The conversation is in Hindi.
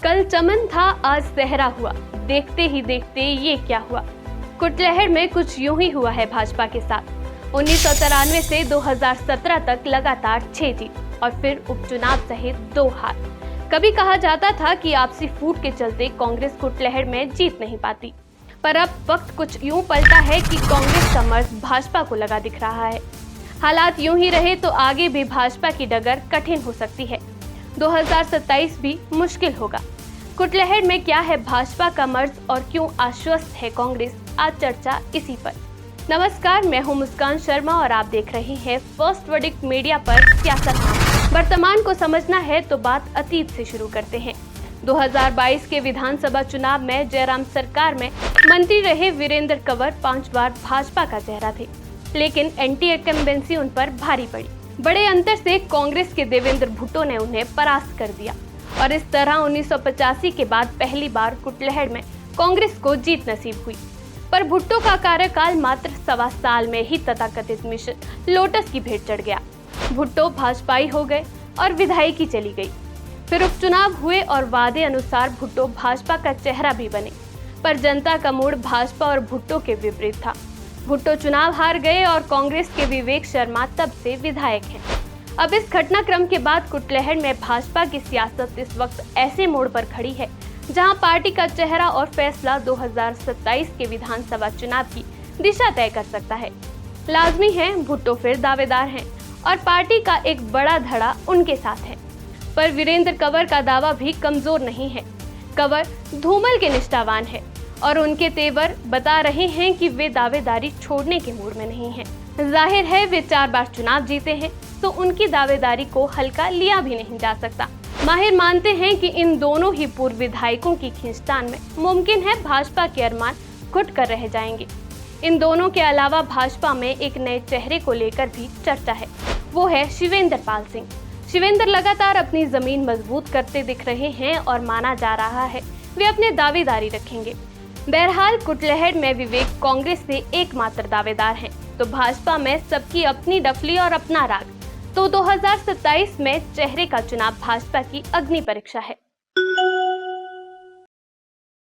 कल चमन था आज सहरा हुआ, देखते ही देखते ये क्या हुआ। कुटलहर में कुछ यूं ही हुआ है भाजपा के साथ। 1993 से 2017 तक लगातार 6 जीत और फिर उपचुनाव सहित 2 हार। कभी कहा जाता था कि आपसी फूट के चलते कांग्रेस कुटलहर में जीत नहीं पाती, पर अब वक्त कुछ यूं पलटा है कि कांग्रेस का मर्ज भाजपा को लगा दिख रहा है। हालात यूं ही रहे तो आगे भी भाजपा की डगर कठिन हो सकती है। 2027 भी मुश्किल होगा। कुटलहर में क्या है भाजपा का मर्ज और क्यों आश्वस्त है कांग्रेस, आज चर्चा इसी पर। नमस्कार, मैं हूं मुस्कान शर्मा और आप देख रहे हैं फर्स्ट वर्डिक्ट मीडिया पर सियासत। वर्तमान को समझना है तो बात अतीत से शुरू करते हैं। 2022 के विधानसभा चुनाव में जयराम सरकार में मंत्री रहे वीरेंद्र कंवर 5 बार भाजपा का चेहरा थे, लेकिन एंटी इनकम्बेंसी उन पर भारी पड़ी। बड़े अंतर से कांग्रेस के देवेंद्र भुट्टो ने उन्हें परास्त कर दिया और इस तरह 1985 के बाद पहली बार कुटलहर में कांग्रेस को जीत नसीब हुई। पर भुट्टो का कार्यकाल मात्र 1.25 साल में ही तथाकथित मिशन लोटस की भेंट चढ़ गया। भुट्टो भाजपाई हो गए और विधायकी चली गई। फिर उपचुनाव हुए और वादे अनुसार भुट्टो भाजपा का चेहरा भी बने, पर जनता का मूड भाजपा और भुट्टो के विपरीत था। भुट्टो चुनाव हार गए और कांग्रेस के विवेक शर्मा तब से विधायक हैं। अब इस घटनाक्रम के बाद कुटलहर में भाजपा की सियासत इस वक्त ऐसे मोड़ पर खड़ी है जहां पार्टी का चेहरा और फैसला 2027 के विधानसभा चुनाव की दिशा तय कर सकता है। लाजमी है भुट्टो फिर दावेदार हैं और पार्टी का एक बड़ा धड़ा उनके साथ है, पर वीरेंद्र कंवर का दावा भी कमजोर नहीं है। कंवर धूमल के निष्ठावान है और उनके तेवर बता रहे हैं कि वे दावेदारी छोड़ने के मूड में नहीं हैं। जाहिर है वे 4 बार चुनाव जीते हैं, तो उनकी दावेदारी को हल्का लिया भी नहीं जा सकता। माहिर मानते हैं कि इन दोनों ही पूर्व विधायकों की खींचतान में मुमकिन है भाजपा के अरमान घुट कर रह जाएंगे। इन दोनों के अलावा भाजपा में एक नए चेहरे को लेकर भी चर्चा है, वो है शिवेंद्र पाल सिंह। शिवेंद्र लगातार अपनी जमीन मजबूत करते दिख रहे हैं और माना जा रहा है वे अपने दावेदारी रखेंगे। बहरहाल कुटलहर में विवेक कांग्रेस से एकमात्र दावेदार हैं, तो भाजपा में सबकी अपनी डफली और अपना राग। तो 2027 में चेहरे का चुनाव भाजपा की अग्नि परीक्षा है।